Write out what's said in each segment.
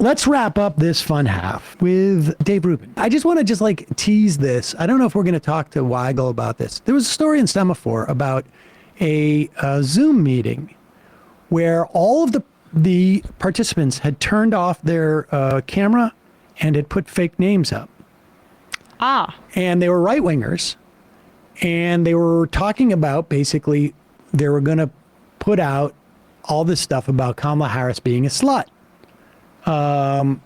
let's wrap up this fun half with Dave Rubin. I just want to tease this. I don't know if we're going to talk to Weigel about this. There was a story in Semaphore about a Zoom meeting where all of the participants had turned off their camera and had put fake names up. And they were right-wingers, and they were talking about basically they were going to put out all this stuff about Kamala Harris being a slut. And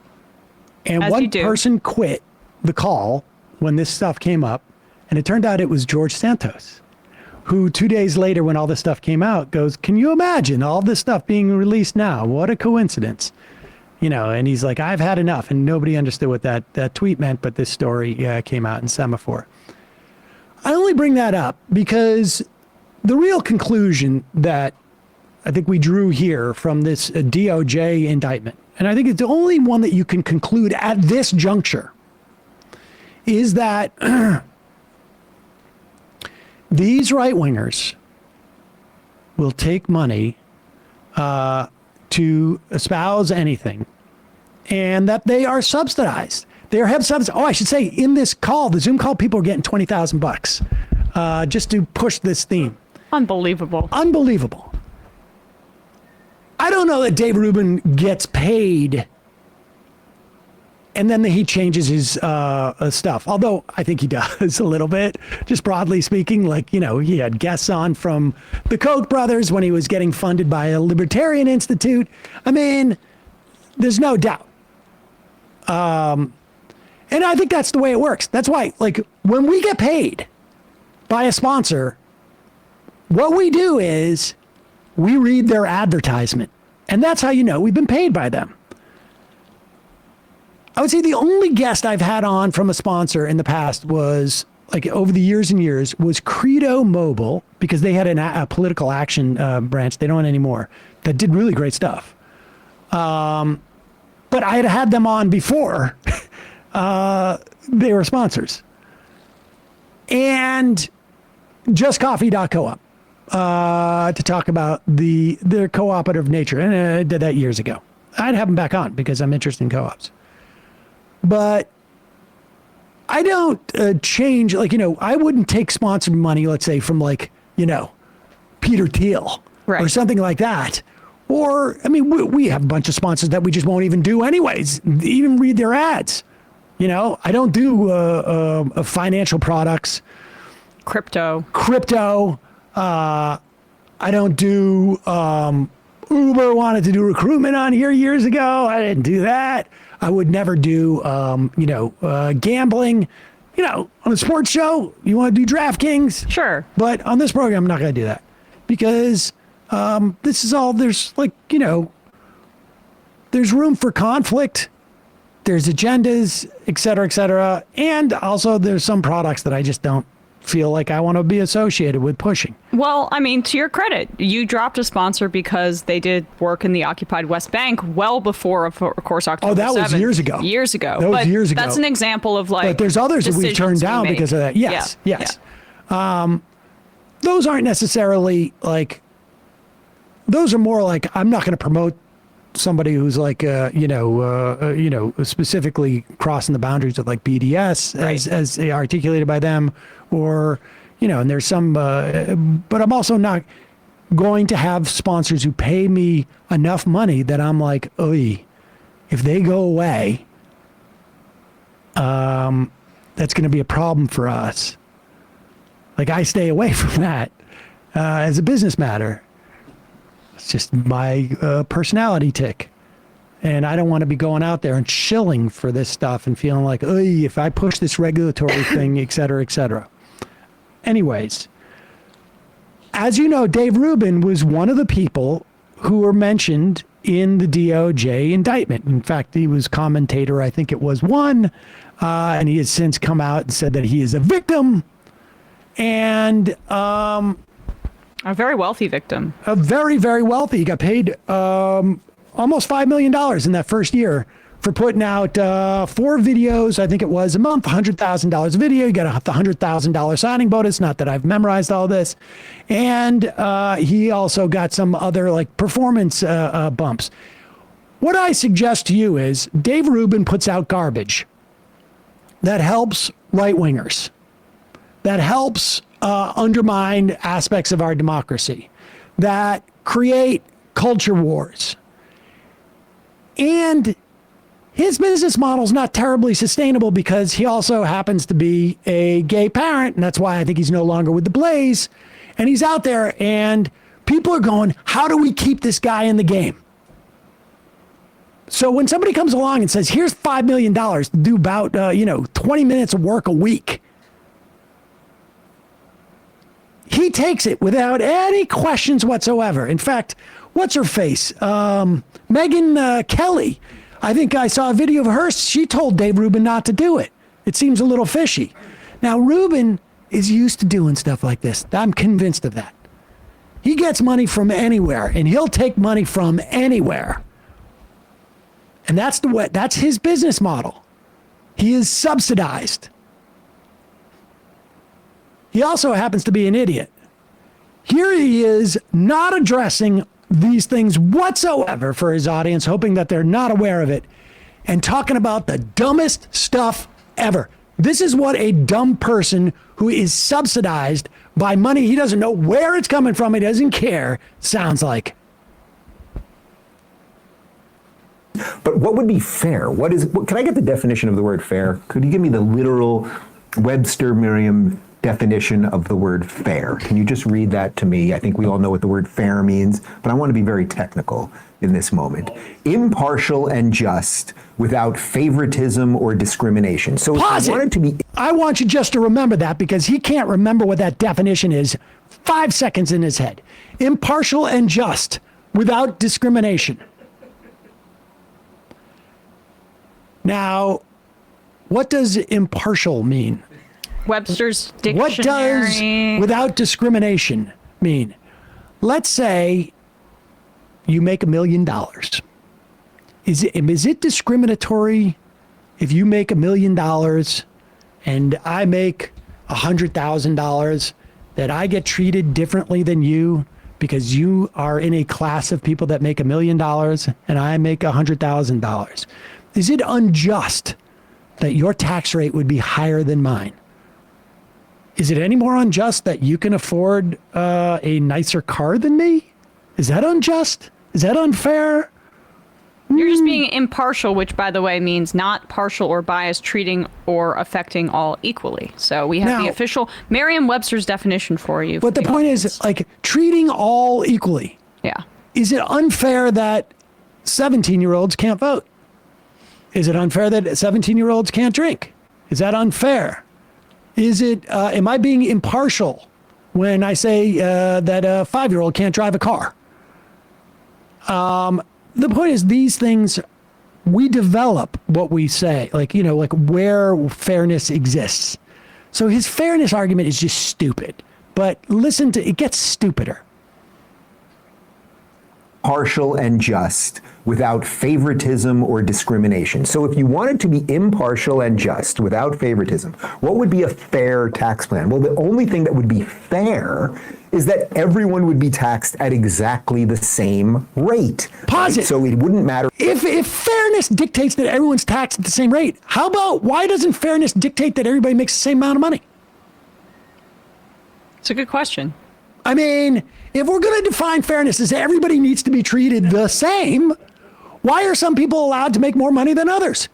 as one person quit the call when this stuff came up, and it turned out it was George Santos, who 2 days later, when all this stuff came out, goes, "Can you imagine all this stuff being released now? What a coincidence." And he's like, "I've had enough." And nobody understood what that tweet meant, but this story came out in Semaphore. I only bring that up because the real conclusion that I think we drew here from this DOJ indictment, and I think it's the only one that you can conclude at this juncture, is that these right-wingers will take money to espouse anything, and that they are subsidized. They have subsidized. Oh, I should say, in this call, the Zoom call, people are getting $20,000 just to push this theme. Unbelievable. Unbelievable. I don't know that Dave Rubin gets paid and then he changes his stuff. Although I think he does a little bit, just broadly speaking. He had guests on from the Koch brothers when he was getting funded by a libertarian institute. I mean, there's no doubt. And I think that's the way it works. That's why, when we get paid by a sponsor, what we do is we read their advertisement. And that's how we've been paid by them. I would say the only guest I've had on from a sponsor in the past was, over the years and years, was Credo Mobile, because they had a political action branch. They don't anymore. That did really great stuff. But I had them on before they were sponsors. And JustCoffee.coop to talk about their cooperative nature. And I did that years ago. I'd have them back on because I'm interested in co-ops. But I don't change, I wouldn't take sponsored money, let's say, from Peter Thiel or something like that. Or, we have a bunch of sponsors that we just won't even do anyways, even read their ads. I don't do financial products. Crypto. I don't do, Uber wanted to do recruitment on here years ago. I didn't do that. I would never do, gambling. On a sports show, you want to do DraftKings? Sure. But on this program, I'm not going to do that because this is all, there's there's room for conflict. There's agendas, et cetera, et cetera. And also there's some products that I just don't feel like I want to be associated with pushing. Well, to your credit, you dropped a sponsor because they did work in the occupied West Bank well before, of course, October 7th. Oh, that was years ago. Years ago. That was years ago. That's an example of But there's others that we've turned down because of that. Yes, yes. Yeah. Those aren't necessarily those are more I'm not going to promote somebody who's specifically crossing the boundaries of BDS as articulated by them, or and there's some but I'm also not going to have sponsors who pay me enough money that I'm oy, if they go away, that's going to be a problem for us. I stay away from that as a business matter. It's just my personality tick. And I don't want to be going out there and shilling for this stuff and feeling if I push this regulatory thing, et cetera, et cetera. Anyways, as you know, Dave Rubin was one of the people who were mentioned in the DOJ indictment. In fact, he was commentator, I think it was one, and he has since come out and said that he is a victim. And a very wealthy victim. A very, very wealthy. He got paid almost $5 million in that first year for putting out 4 videos, I think it was a month, $100,000 a video. You got a $100,000 signing bonus. Not that I've memorized all this. And he also got some other performance bumps. What I suggest to you is Dave Rubin puts out garbage that helps right-wingers, that helps undermine aspects of our democracy, that create culture wars. And his business model is not terribly sustainable because he also happens to be a gay parent, and that's why I think he's no longer with the Blaze. And he's out there, and people are going, how do we keep this guy in the game? So when somebody comes along and says, here's $5 million to do about 20 minutes of work a week, he takes it without any questions whatsoever. In fact, what's her face? Megyn Kelly. I think I saw a video of her. She told Dave Rubin not to do it. It seems a little fishy. Now, Rubin is used to doing stuff like this. I'm convinced of that. He gets money from anywhere, and he'll take money from anywhere. And that's his business model. He is subsidized. He also happens to be an idiot. Here he is not addressing these things whatsoever for his audience, hoping that they're not aware of it, and talking about the dumbest stuff ever. This is what a dumb person who is subsidized by money he doesn't know where it's coming from, he doesn't care, sounds like. But what would be fair? Can I get the definition of the word fair? Could you give me the literal Webster Merriam definition of the word fair? Can you just read that to me? I think we all know what the word fair means, but I want to be very technical in this moment. Impartial and just without favoritism or discrimination. So if you wanted to be... I want you just to remember that because he can't remember what that definition is 5 seconds in his head. Impartial and just without discrimination. Now, what does impartial mean? Webster's dictionary. What does without discrimination mean? Let's say you make $1 million. Is it discriminatory if you make $1 million and I make $100,000 that I get treated differently than you because you are in a class of people that make $1 million and I make $100,000? Is it unjust that your tax rate would be higher than mine? Is it any more unjust that you can afford a nicer car than me? Is that unjust? Is that unfair? You're just being impartial, which, by the way, means not partial or biased, treating or affecting all equally. So we have the official Merriam-Webster's definition for you. But the point is, like, treating all equally. Yeah. Is it unfair that 17-year-olds can't vote? Is it unfair that 17-year-olds can't drink? Is that unfair? Is it, am I being impartial when I say that a 5-year-old can't drive a car? The point is these things, we develop what we say, like where fairness exists. So his fairness argument is just stupid, but listen to, it gets stupider. Partial and just without favoritism or discrimination. So if you wanted to be impartial and just without favoritism, what would be a fair tax plan? Well, the only thing that would be fair is that everyone would be taxed at exactly the same rate. Pause it. So it wouldn't matter. If fairness dictates that everyone's taxed at the same rate, how about why doesn't fairness dictate that everybody makes the same amount of money? It's a good question. I mean, if we're going to define fairness as everybody needs to be treated the same, why are some people allowed to make more money than others?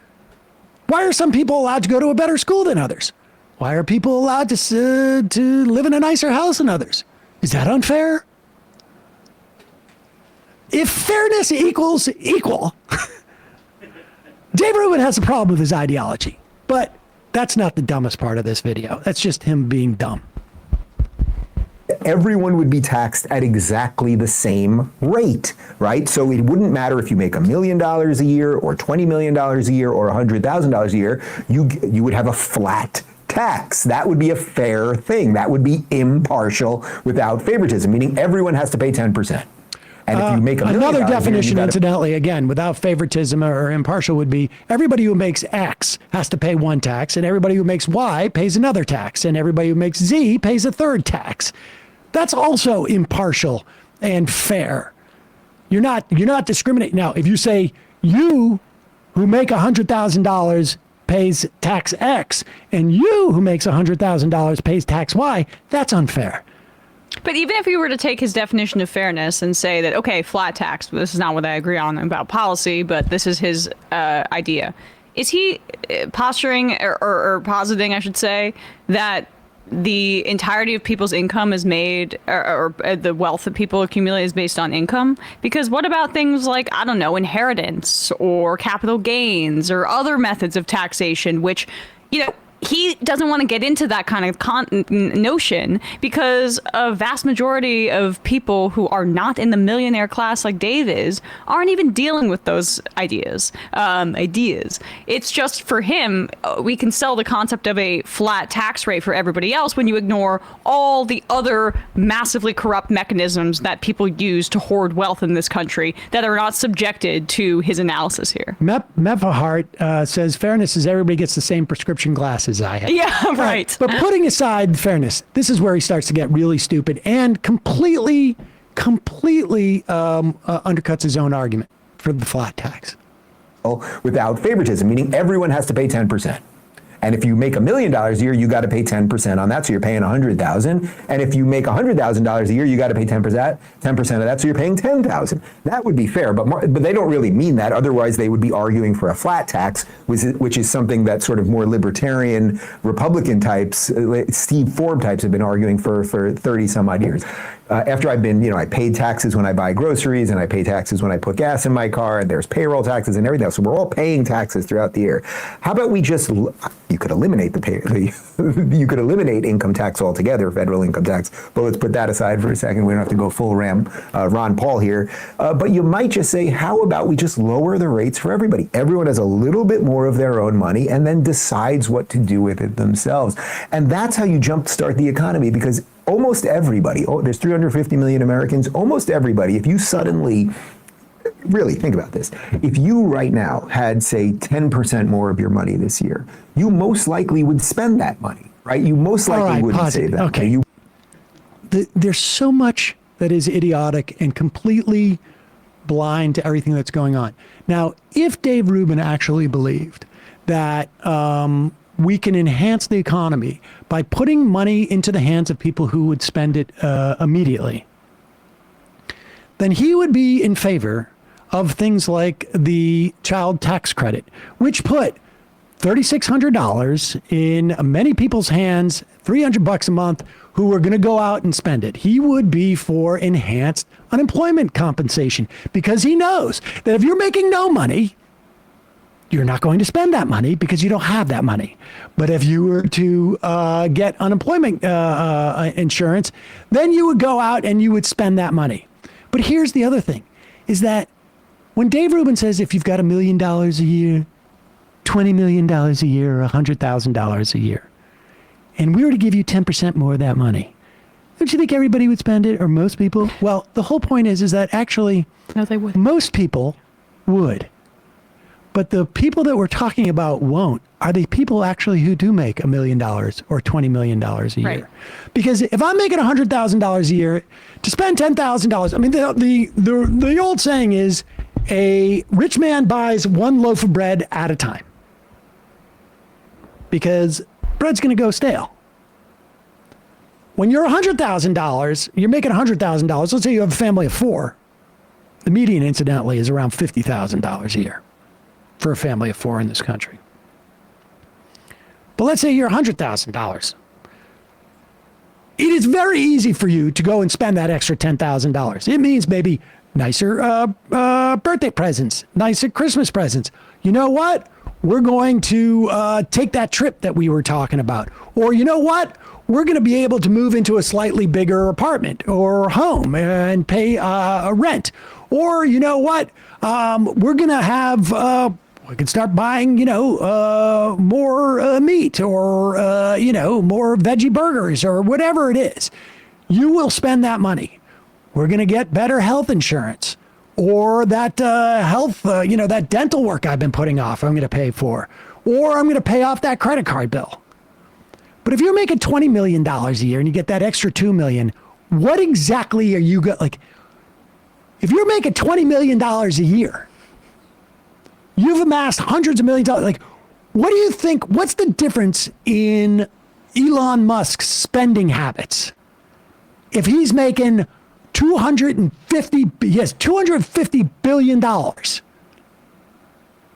Why are some people allowed to go to a better school than others? Why are people allowed to live in a nicer house than others? Is that unfair? If fairness equals equal, Dave Rubin has a problem with his ideology, but that's not the dumbest part of this video. That's just him being dumb. Everyone would be taxed at exactly the same rate, right? So it wouldn't matter if you make $1 million a year or $20 million a year or $100,000 a year, you would have a flat tax. That would be a fair thing. That would be impartial without favoritism, meaning everyone has to pay 10%. And if you make $1 million another a year, definition, incidentally, again, without favoritism or impartial would be everybody who makes X has to pay one tax, and everybody who makes Y pays another tax, and everybody who makes Z pays a third tax. That's also impartial and fair. You're not discriminating. Now, if you say you who make $100,000 pays tax X, and you who makes $100,000 pays tax Y. That's unfair. But even if we were to take his definition of fairness and say that, okay, flat tax, this is not what I agree on about policy, but this is his idea. Is he posturing or positing, I should say, that the entirety of people's income is made, or the wealth that people accumulate is based on income? Because what about things like, I don't know, inheritance or capital gains or other methods of taxation, which, you know, he doesn't want to get into that kind of notion because a vast majority of people who are not in the millionaire class like Dave is aren't even dealing with those ideas. It's just for him, we can sell the concept of a flat tax rate for everybody else when you ignore all the other massively corrupt mechanisms that people use to hoard wealth in this country that are not subjected to his analysis here. Mepahart says fairness is everybody gets the same prescription glasses I have. Yeah, right. But putting aside fairness, this is where he starts to get really stupid and completely undercuts his own argument for the flat tax. Without favoritism, meaning everyone has to pay 10%. And if you make $1 million a year, you got to pay 10% on that, so you're paying $100,000. And if you make $100,000 a year, you got to pay 10% of that, so you're paying $10,000. That would be fair, but they don't really mean that. Otherwise, they would be arguing for a flat tax, which is something that sort of more libertarian Republican types, Steve Forbes types, have been arguing for 30 some odd years. After I've been, I paid taxes when I buy groceries, and I pay taxes when I put gas in my car, and there's payroll taxes and everything else. So we're all paying taxes throughout the year. How about we just, you could eliminate you could eliminate income tax altogether, federal income tax, but let's put that aside for a second. We don't have to go full Ron Paul here. But you might just say, how about we just lower the rates for everybody? Everyone has a little bit more of their own money and then decides what to do with it themselves. And that's how you jumpstart the economy, because almost everybody, there's 350 million Americans, almost everybody, if you suddenly, really think about this, if you right now had, say, 10% more of your money this year, you most likely would spend that money, right? You most likely wouldn't save that. Okay. There's so much that is idiotic and completely blind to everything that's going on. Now, if Dave Rubin actually believed that we can enhance the economy by putting money into the hands of people who would spend it immediately, then he would be in favor of things like the child tax credit, which put $3,600 in many people's hands, $300 a month, who are going to go out and spend it. He would be for enhanced unemployment compensation, because he knows that if you're making no money, you're not going to spend that money because you don't have that money. But if you were to get unemployment insurance, then you would go out and you would spend that money. But here's the other thing, is that when Dave Rubin says if you've got $1 million a year, $20 million a year, or $100,000 a year, and we were to give you 10% more of that money, don't you think everybody would spend it, or most people? Well, the whole point is that actually no, they wouldn't. Most people would. But the people that we're talking about won't are the people actually who do make $1 million or $20 million a year. Right. Because if I'm making $100,000 a year, to spend $10,000, I mean, the old saying is a rich man buys one loaf of bread at a time, because bread's going to go stale. When you're $100,000, you're making $100,000. Let's say you have a family of four. The median, incidentally, is around $50,000 a year for a family of four in this country. But let's say you're $100,000. It is very easy for you to go and spend that extra $10,000. It means maybe nicer birthday presents, nicer Christmas presents. You know what? We're going to take that trip that we were talking about. Or you know what? We're going to be able to move into a slightly bigger apartment or home and pay a rent. Or you know what? We're going to have... we can start buying, more meat or, more veggie burgers or whatever it is. You will spend that money. We're going to get better health insurance, or that that dental work I've been putting off, I'm going to pay for, or I'm going to pay off that credit card bill. But if you're making $20 million a year and you get that extra $2 million, what exactly are you if you're making $20 million a year, You've amassed hundreds of millions of dollars. Like, what do you think? What's the difference in Elon Musk's spending habits? If he's making $250 billion.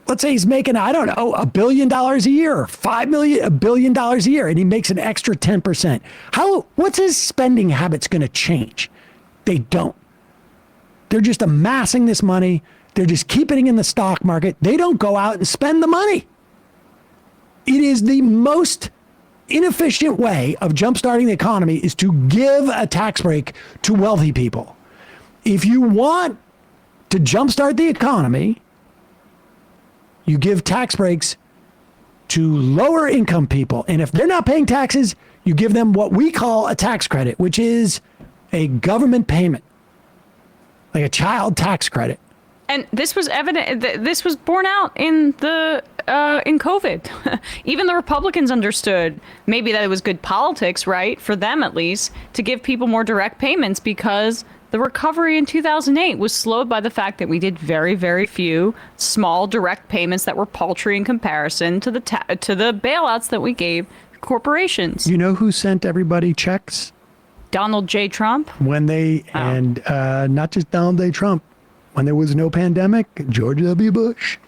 Let's say he's making, I don't know, $1 billion a year, or $1 billion a year, and he makes an extra 10%. What's his spending habits going to change? They don't. They're just amassing this money. They're just keeping it in the stock market. They don't go out and spend the money. It is the most inefficient way of jumpstarting the economy is to give a tax break to wealthy people. If you want to jumpstart the economy, you give tax breaks to lower income people. And if they're not paying taxes, you give them what we call a tax credit, which is a government payment, like a child tax credit. And this was evident. This was borne out in COVID. Even the Republicans understood maybe that it was good politics, right, for them at least, to give people more direct payments because the recovery in 2008 was slowed by the fact that we did very, very few small direct payments that were paltry in comparison to the bailouts that we gave corporations. You know who sent everybody checks? Donald J. Trump. And not just Donald J. Trump. When there was no pandemic, George W. Bush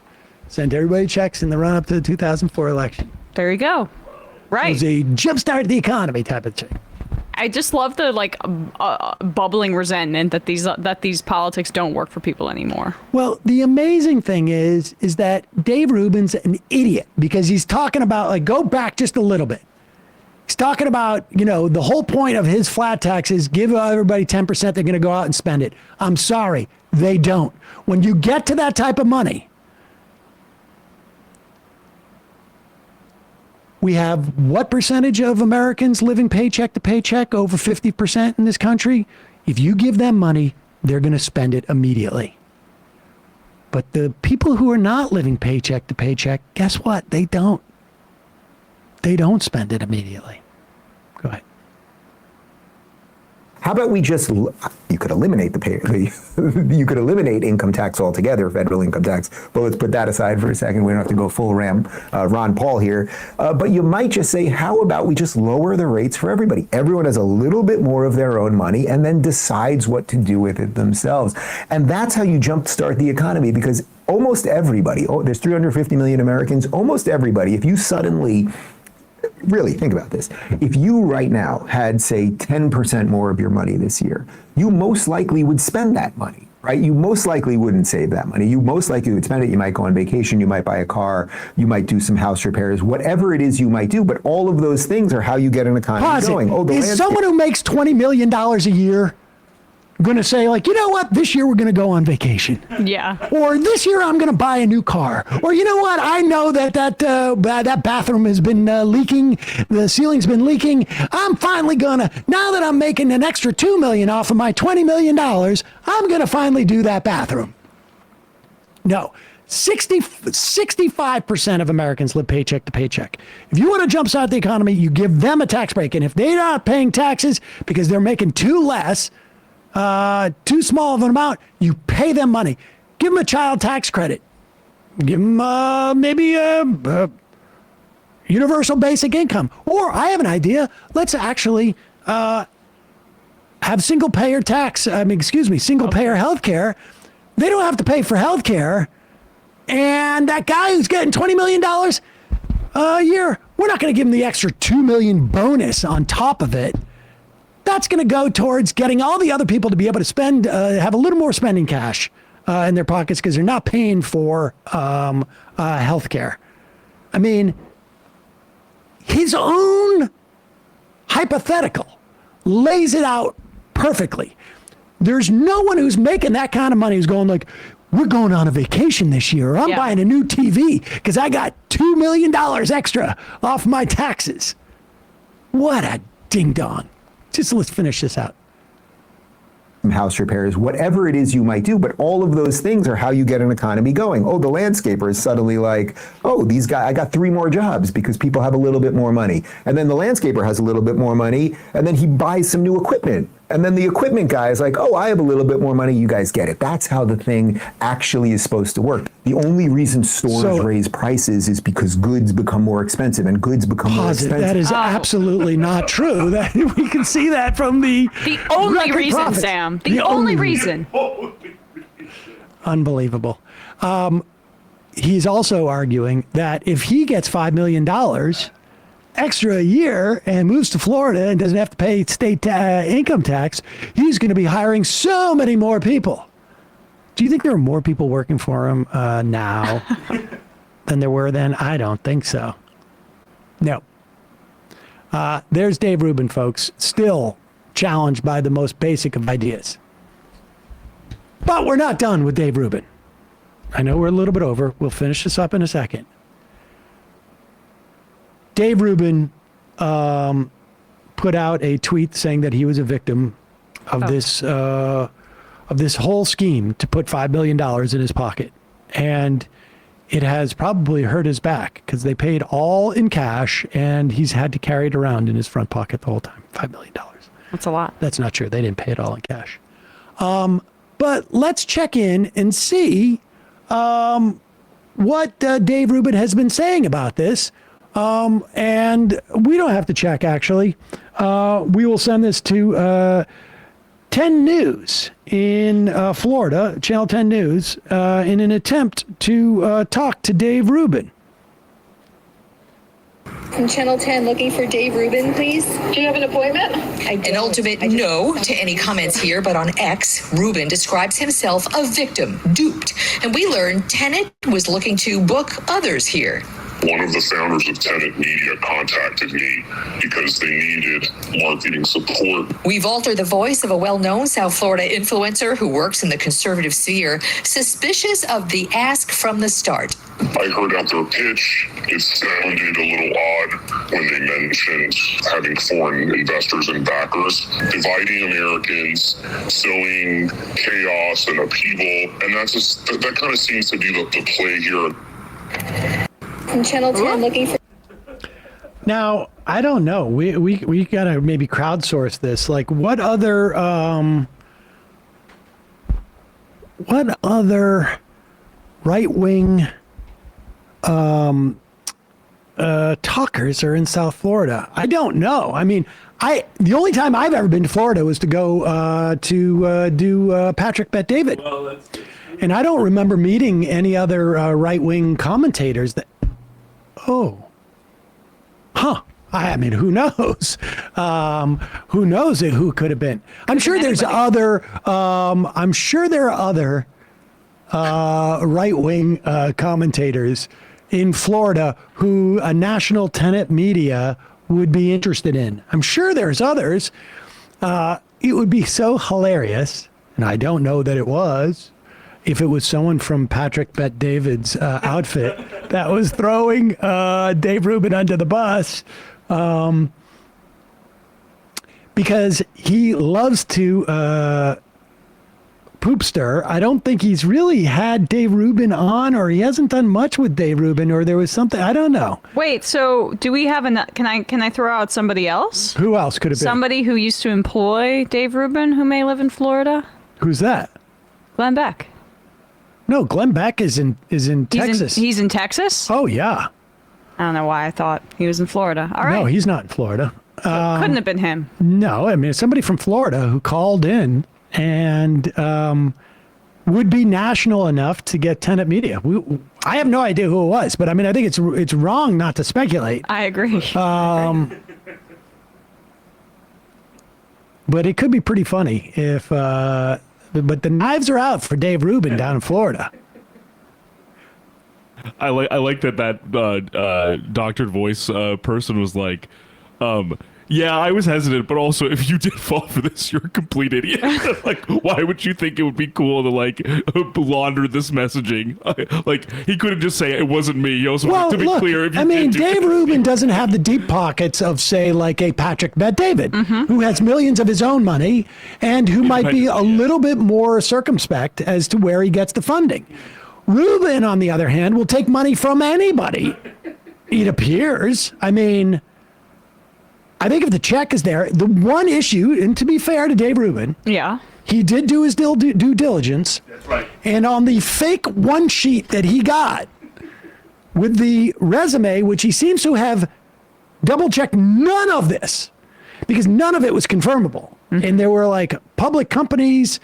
sent everybody checks in the run-up to the 2004 election. There you go. Right. It was a jumpstart the economy type of thing. I just love the bubbling resentment that these politics don't work for people anymore. Well, the amazing thing is that Dave Rubin's an idiot because he's talking about, go back just a little bit. He's talking about, the whole point of his flat tax is give everybody 10%, they're going to go out and spend it. I'm sorry, they don't. When you get to that type of money, we have what percentage of Americans living paycheck to paycheck? Over 50% in this country. If you give them money, they're going to spend it immediately. But the people who are not living paycheck to paycheck, guess what? They don't. They don't spend it immediately. Go ahead. How about we just, you could eliminate you could eliminate income tax altogether, federal income tax, but let's put that aside for a second. We don't have to go full Ron Paul here. But you might just say, how about we just lower the rates for everybody? Everyone has a little bit more of their own money and then decides what to do with it themselves. And that's how you jumpstart the economy, because almost everybody, there's 350 million Americans, almost everybody, if you suddenly, really think about this. If you right now had, say, 10% more of your money this year, you most likely would spend that money, right? You most likely wouldn't save that money. You most likely would spend it. You might go on vacation. You might buy a car. You might do some house repairs, whatever it is you might do. But all of those things are how you get an economy going. Is someone who makes $20 million a year going to say, you know what, this year we're going to go on vacation? Yeah. Or this year I'm going to buy a new car. Or you know what, I know that bathroom has been leaking, the ceiling's been leaking. I'm finally going to, now that I'm making an extra $2 million off of my $20 million, I'm going to finally do that bathroom. No. 65% of Americans live paycheck to paycheck. If you want to jumpstart the economy, you give them a tax break. And if they're not paying taxes because they're making too small of an amount, you pay them money. Give them a child tax credit. Give them maybe a universal basic income. Or I have an idea. Let's actually have single payer health care. They don't have to pay for health care. And that guy who's getting $20 million a year, we're not going to give him the extra $2 million bonus on top of it. That's going to go towards getting all the other people to be able to spend, have a little more spending cash in their pockets because they're not paying for health care. I mean, his own hypothetical lays it out perfectly. There's no one who's making that kind of money who's going we're going on a vacation this year, or I'm buying a new TV because I got $2 million extra off my taxes. What a ding-dong. Just let's finish this out. House repairs, whatever it is you might do, but all of those things are how you get an economy going. The landscaper is suddenly these guys, I got 3 more jobs because people have a little bit more money. And then the landscaper has a little bit more money, and then he buys some new equipment. And then the equipment guy is like, oh, I have a little bit more money. You guys get it. That's how the thing actually is supposed to work. The only reason stores raise prices is because goods become more expensive, and goods become more expensive. That is absolutely not true. That we can see that from the only reason, profits. Sam. The only reason. Unbelievable. He's also arguing that if he gets $5 million extra a year and moves to Florida and doesn't have to pay state income tax, he's going to be hiring so many more people. Do you think there are more people working for him now than there were then? I don't think so. No. There's Dave Rubin, folks, still challenged by the most basic of ideas. But we're not done with Dave Rubin. I know we're a little bit over. We'll finish this up in a second. Dave Rubin put out a tweet saying that he was a victim of this whole scheme to put $5 million in his pocket. And it has probably hurt his back because they paid all in cash and he's had to carry it around in his front pocket the whole time. $5 million. That's a lot. That's not true. They didn't pay it all in cash. But let's check in and see what Dave Rubin has been saying about this. And we don't have to check, actually. We will send this to 10 News in Florida, Channel 10 News, in an attempt to talk to Dave Rubin. From Channel 10, looking for Dave Rubin, please. Do you have an appointment? An ultimate no to any comments here, but on X, Rubin describes himself a victim, duped. And we learned Tenet was looking to book others here. One of the founders of Tenet Media contacted me because they needed marketing support. We've altered the voice of a well-known South Florida influencer who works in the conservative sphere, suspicious of the ask from the start. I heard out their pitch. It sounded a little odd when they mentioned having foreign investors and backers, dividing Americans, sowing chaos and upheaval. And that kind of seems to be the play here. From Channel 10, looking for... Now, I don't know. We got to maybe crowdsource this. Like, what other right-wing talkers are in South Florida? I don't know. I mean, the only time I've ever been to Florida was to go to do Patrick Bet David. Well, and I don't remember meeting any other right-wing commentators that... Oh. Huh. I mean, who knows? Who knows who could have been? I'm sure there's other. I'm sure there are other right-wing commentators in Florida who a national Tenet media would be interested in. I'm sure there's others. It would be so hilarious, and I don't know that it was, if it was someone from Patrick Bet David's outfit that was throwing Dave Rubin under the bus, because he loves to poop stir. I don't think he's really had Dave Rubin on, or he hasn't done much with Dave Rubin, or there was something, I don't know. Wait, so do we have can I throw out somebody else? Who else could have been? Somebody who used to employ Dave Rubin who may live in Florida? Who's that? Glenn Beck. No, Glenn Beck is in Texas. He's in Texas? Oh, yeah. I don't know why I thought he was in Florida. All right. No, he's not in Florida. Couldn't have been him. No, I mean, it's somebody from Florida who called in and would be national enough to get Tenet Media. I have no idea who it was, but I mean, I think it's wrong not to speculate. I agree. But it could be pretty funny if... but the knives are out for Dave Rubin down in Florida. I like that doctored voice person was like, yeah, I was hesitant, but also if you did fall for this, you're a complete idiot. Like, why would you think it would be cool to like launder this messaging? Like, he couldn't just say it wasn't me. He also to be clear. If you Dave Rubin doesn't have the deep pockets of, say, like a Patrick Bet David, who has millions of his own money and who might be a little bit more circumspect as to where he gets the funding. Rubin, on the other hand, will take money from anybody. It appears. I mean, I think if the check is there, the one issue, and to be fair to Dave Rubin, Yeah. he did do his due diligence. That's right. And on the fake one sheet that he got with the resume, which he seems to have double checked none of this because none of it was confirmable. And there were like public companies,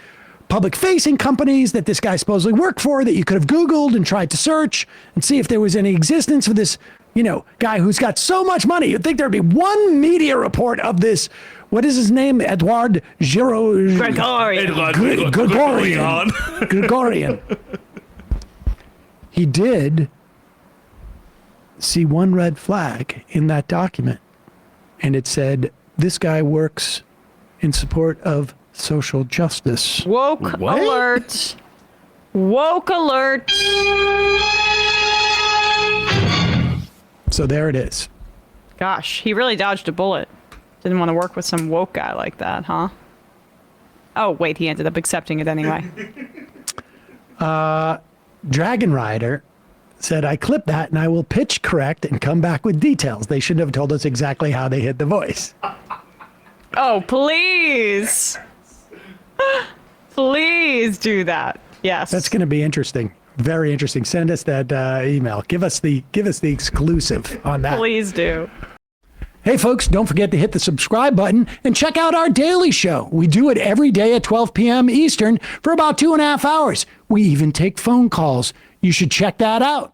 public facing companies that this guy supposedly worked for that you could have Googled and tried to search and see if there was any existence for this, guy who's got so much money. You'd think there'd be one media report of this. What is his name? Edouard Gregorian. He did see one red flag in that document, and it said, this guy works in support of social justice. Woke alert. Woke alert. So there it is. Gosh, he really dodged a bullet. Didn't want to work with some woke guy like that, huh? Oh, wait, he ended up accepting it anyway. Dragon Rider said, I clipped that and I will pitch correct and come back with details. They shouldn't have told us exactly how they hid the voice. Oh, please. Please do that. Yes. That's going to be interesting. Very interesting. Send us that email. Give us the exclusive on that. Please do. Hey, folks, don't forget to hit the subscribe button and check out our daily show. We do it every day at 12 p.m. Eastern for about 2.5 hours. We even take phone calls. You should check that out.